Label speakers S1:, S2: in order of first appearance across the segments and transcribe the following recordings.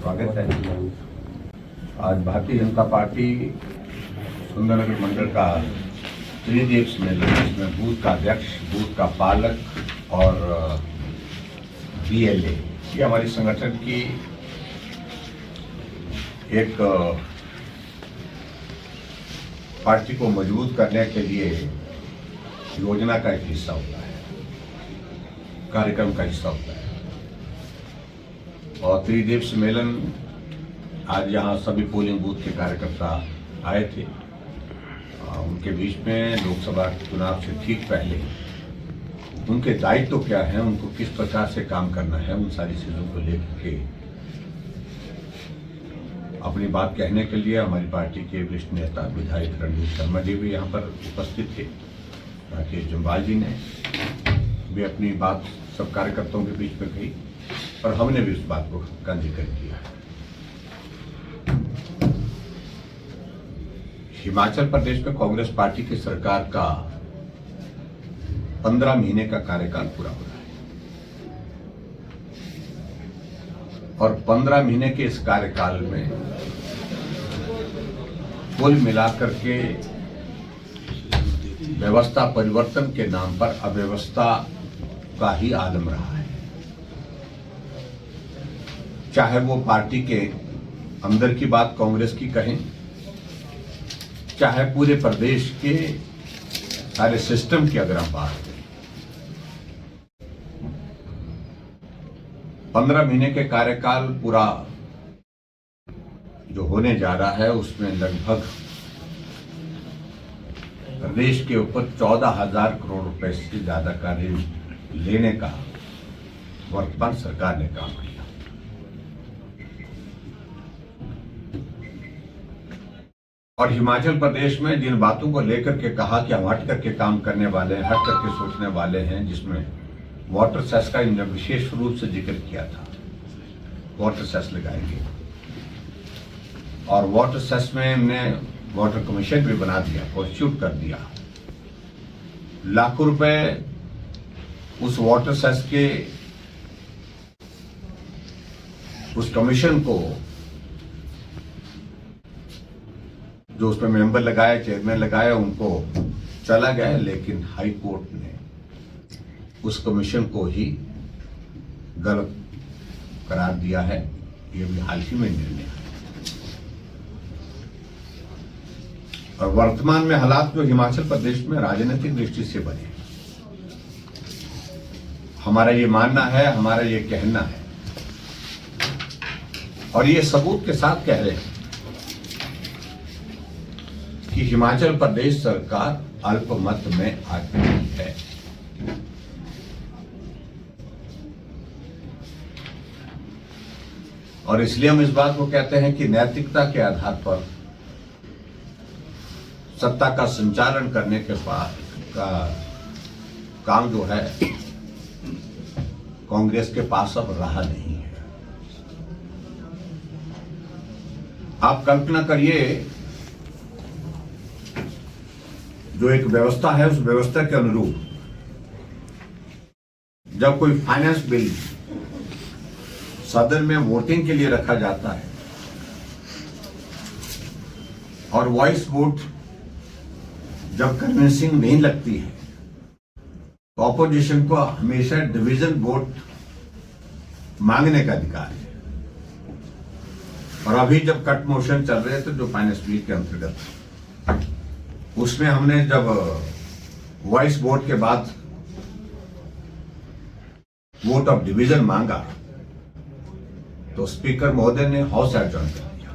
S1: स्वागत है। आज भारतीय जनता पार्टी सुंदरनगर मंडल का त्रिदेव सम्मेलन, जिसमें बूथ का अध्यक्ष, बूथ का पालक और BLA, ये हमारी संगठन की एक पार्टी को मजबूत करने के लिए योजना का एक हिस्सा होता है, कार्यक्रम का हिस्सा होता है। और त्रिदेव सम्मेलन आज यहाँ सभी पोलिंग बूथ के कार्यकर्ता आए थे। उनके बीच में लोकसभा चुनाव से ठीक पहले उनके दायित्व क्या है, उनको किस प्रकार से काम करना है, उन सारी चीजों को लेकर के अपनी बात कहने के लिए हमारी पार्टी के वरिष्ठ नेता विधायक रणजीत शर्मा जी भी यहाँ पर उपस्थित थे। राकेश जम्वाल जी ने भी अपनी बात सब कार्यकर्ताओं के बीच में कही और हमने भी उस बात को का जिक्र किया। हिमाचल प्रदेश में कांग्रेस पार्टी की सरकार का 15 महीने का कार्यकाल पूरा हो रहा है और 15 महीने के इस कार्यकाल में कुल मिलाकर के व्यवस्था परिवर्तन के नाम पर अव्यवस्था का ही आलम रहा है। चाहे वो पार्टी के अंदर की बात कांग्रेस की कहें, चाहे पूरे प्रदेश के सारे सिस्टम की अगर हम बात करें, 15 महीने के कार्यकाल पूरा जो होने जा रहा है उसमें लगभग प्रदेश के ऊपर 14,000 करोड़ रुपए से ज्यादा का ऋण लेने का वर्तमान सरकार ने काम किया। और हिमाचल प्रदेश में जिन बातों को लेकर के कहा कि हम हट करके काम करने वाले हैं, हट करके सोचने वाले हैं, जिसमें वाटर सेस का इन्होंने विशेष रूप से जिक्र किया था, वाटर सेस लगाएंगे और वाटर सेस में हमने वाटर कमीशन भी बना दिया, कॉन्स्टिट्यूट कर दिया। लाखों रुपए उस वाटर सेस के उस कमीशन को, जो उसमें मेंबर लगाए, चेयरमैन लगाए, उनको चला गया, लेकिन हाई कोर्ट ने उस कमीशन को ही गलत करार दिया है। ये भी हाल ही में निर्णय है। और वर्तमान में हालात जो हिमाचल प्रदेश में राजनीतिक दृष्टि से बने, हमारा ये मानना है, हमारा ये कहना है और ये सबूत के साथ कह रहे हैं कि हिमाचल प्रदेश सरकार अल्पमत में आ चुकी है। और इसलिए हम इस बात को कहते हैं कि नैतिकता के आधार पर सत्ता का संचालन करने के बाद का काम जो है कांग्रेस के पास अब रहा नहीं है। आप कल्पना करिए, जो एक व्यवस्था है, उस व्यवस्था के अनुरूप जब कोई फाइनेंस बिल सदन में वोटिंग के लिए रखा जाता है और वॉइस वोट जब कन्विंसिंग नहीं लगती है, तो ऑपोजिशन को हमेशा डिवीजन वोट मांगने का अधिकार है। और अभी जब कट मोशन चल रहे थे जो फाइनेंस बिल के अंतर्गत, उसमें हमने जब वॉइस वोट के बाद वोट ऑफ डिवीजन मांगा तो स्पीकर महोदय ने हाउस एडजॉर्न कर दिया।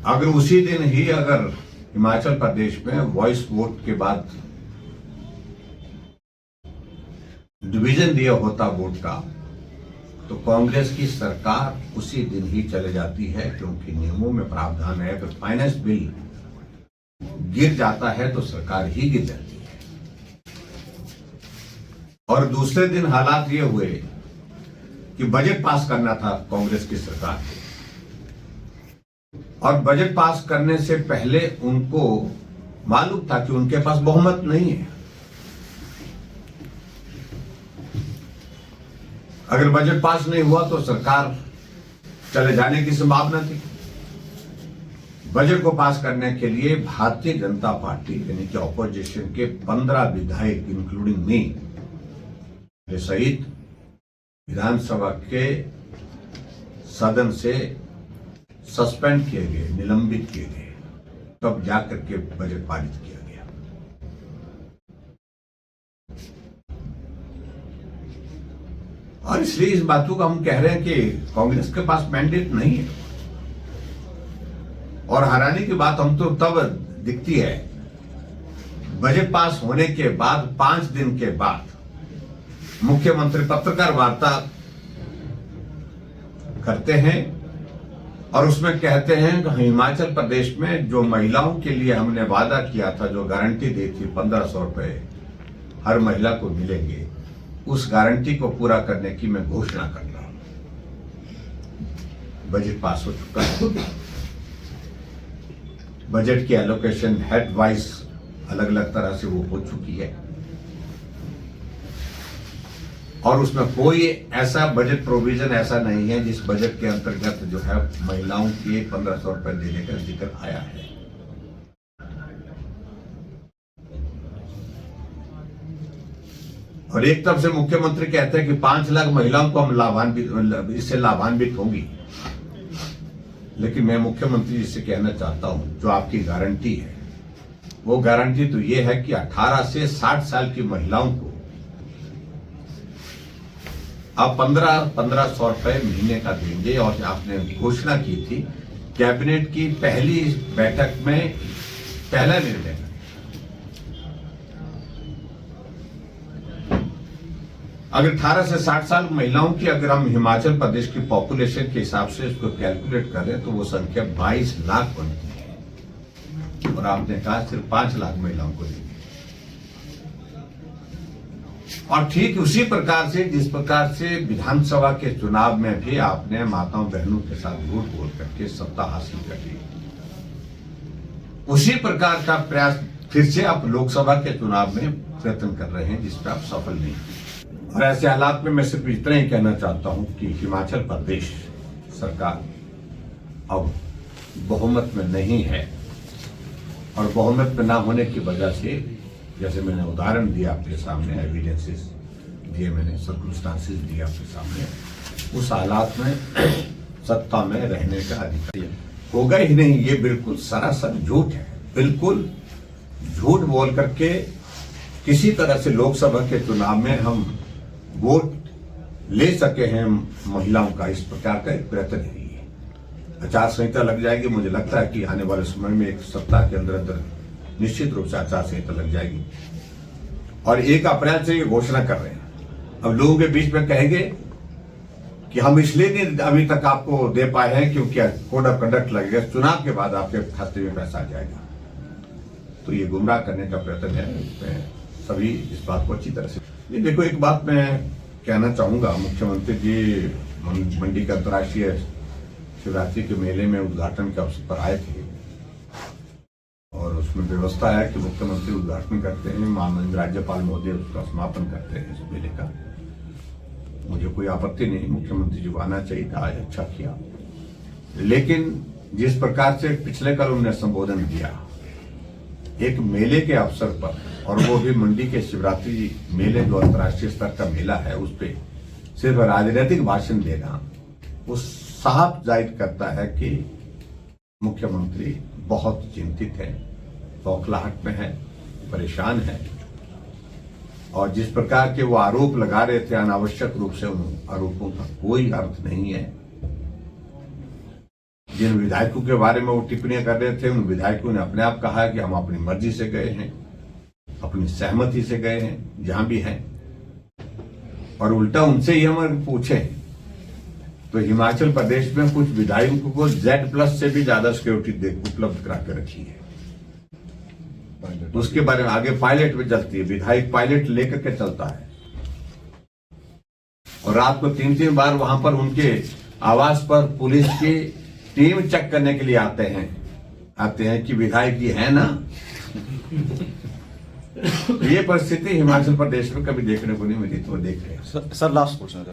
S1: अगर उसी दिन ही अगर हिमाचल प्रदेश में वॉइस वोट के बाद डिवीजन दिया होता वोट का, तो कांग्रेस की सरकार उसी दिन ही चले जाती है, क्योंकि नियमों में प्रावधान है कि फाइनेंस बिल गिर जाता है तो सरकार ही गिर जाती है। और दूसरे दिन हालात ये हुए कि बजट पास करना था कांग्रेस की सरकार को, और बजट पास करने से पहले उनको मालूम था कि उनके पास बहुमत नहीं है। अगर बजट पास नहीं हुआ तो सरकार चले जाने की संभावना थी। बजट को पास करने के लिए भारतीय जनता पार्टी यानी कि ऑपोजिशन के 15 विधायक इंक्लूडिंग मी सहित विधानसभा के सदन से सस्पेंड किए गए, निलंबित किए गए, तब जाकर के बजट पारित किया गया। और इसलिए इस बातों का हम कह रहे हैं कि कांग्रेस के पास मैंडेट नहीं है। और हैरानी की बात हम तो तब दिखती है, बजट पास होने के बाद 5 दिन के बाद मुख्यमंत्री पत्रकार वार्ता करते हैं और उसमें कहते हैं कि हिमाचल प्रदेश में जो महिलाओं के लिए हमने वादा किया था, जो गारंटी दी थी 1500 रुपए हर महिला को मिलेंगे, उस गारंटी को पूरा करने की मैं घोषणा कर रहा हूं। बजट पास हो चुका है। बजट की एलोकेशन हेड वाइज अलग अलग तरह से वो हो चुकी है और उसमें कोई ऐसा बजट प्रोविजन ऐसा नहीं है जिस बजट के अंतर्गत जो है महिलाओं के 1500 रुपए देने का जिक्र आया है। और एक तरफ से मुख्यमंत्री कहते हैं कि 5 लाख महिलाओं को हम इससे लाभान्वित होंगी, लेकिन मैं मुख्यमंत्री जी से कहना चाहता हूं, जो आपकी गारंटी है वो गारंटी तो ये है कि 18 से 60 साल की महिलाओं को आप 1500 रुपए महीने का देंगे। और आपने घोषणा की थी कैबिनेट की पहली बैठक में पहला निर्णय, अगर 18 से 60 साल महिलाओं की अगर हम हिमाचल प्रदेश की पॉपुलेशन के हिसाब से इसको कैलकुलेट करें तो वो संख्या 22 लाख बनती है और आपने कहा सिर्फ 5 लाख महिलाओं को देंगे। और ठीक उसी प्रकार से जिस प्रकार से विधानसभा के चुनाव में भी आपने माताओं बहनों के साथ झूठ बोल करके सत्ता हासिल कर ली, उसी प्रकार का प्रयास फिर से आप लोकसभा के चुनाव में प्रयत्न कर रहे हैं जिसमें आप सफल नहीं। और ऐसे हालात में मैं सिर्फ इतना ही कहना चाहता हूं कि हिमाचल प्रदेश सरकार अब बहुमत में नहीं है और बहुमत में ना होने की वजह से, जैसे मैंने उदाहरण दिया आपके सामने, एविडेंसेस दिए मैंने, सर्कमस्टांसेस दिए आपके सामने, उस हालात में सत्ता में रहने का अधिकार होगा ही नहीं। ये बिल्कुल सरासर झूठ है। बिल्कुल झूठ बोल करके किसी तरह से लोकसभा के चुनाव में हम वोट ले सके हैं महिलाओं का, इस प्रकार का एक प्रयत्न नहीं है। आचार संहिता लग जाएगी, मुझे लगता है कि आने वाले समय में एक सप्ताह के अंदर अंदर निश्चित रूप से आचार संहिता लग जाएगी और 1 अप्रैल से ये घोषणा कर रहे हैं। अब लोगों के बीच में कहेंगे कि हम इसलिए नहीं अभी तक आपको दे पाए हैं क्योंकि कोड ऑफ कंडक्ट लगेगा, चुनाव के बाद आपके खाते में पैसा आ जाएगा। तो ये गुमराह करने का प्रयत्न है। सभी इस बात को अच्छी तरह से देखो। एक बात मैं कहना चाहूंगा, मुख्यमंत्री जी मंडी के अंतर्राष्ट्रीय शिवरात्रि के मेले में उद्घाटन के अवसर पर आए थे और उसमें व्यवस्था है कि मुख्यमंत्री उद्घाटन करते हैं, माननीय राज्यपाल महोदय उसका समापन करते हैं इस मेले का। मुझे कोई आपत्ति नहीं, मुख्यमंत्री जी को आना चाहिए था, आज अच्छा किया। लेकिन जिस प्रकार से पिछले कल उन्होंने संबोधन दिया एक मेले के अवसर पर, और वो भी मंडी के शिवरात्रि मेले जो अंतर्राष्ट्रीय स्तर का मेला है, उस पर सिर्फ राजनीतिक भाषण देना, वो साफ जाहिर करता है कि मुख्यमंत्री बहुत चिंतित है, बौखलाहट में है, परेशान है। और जिस प्रकार के वो आरोप लगा रहे थे अनावश्यक रूप से, उन आरोपों का कोई अर्थ नहीं है। जिन विधायकों के बारे में वो टिप्पणियां कर रहे थे, उन विधायकों ने अपने आप कहा कि हम अपनी मर्जी से गए हैं, अपनी सहमति से गए हैं जहां भी हैं। और उल्टा उनसे ही हम पूछे तो हिमाचल प्रदेश में कुछ विधायकों को Z+ से भी ज्यादा सिक्योरिटी उपलब्ध करा के रखी है। उसके बारे में आगे पायलट में चलती है, विधायक पायलट लेकर के चलता है और रात को 3-3 बार वहां पर उनके आवास पर पुलिस की टीम चेक करने के लिए आते हैं कि विधायक जी है ना। ये परिस्थिति हिमाचल प्रदेश में कभी देखने को नहीं मिली, तो देख रहे हैं।
S2: Sir last question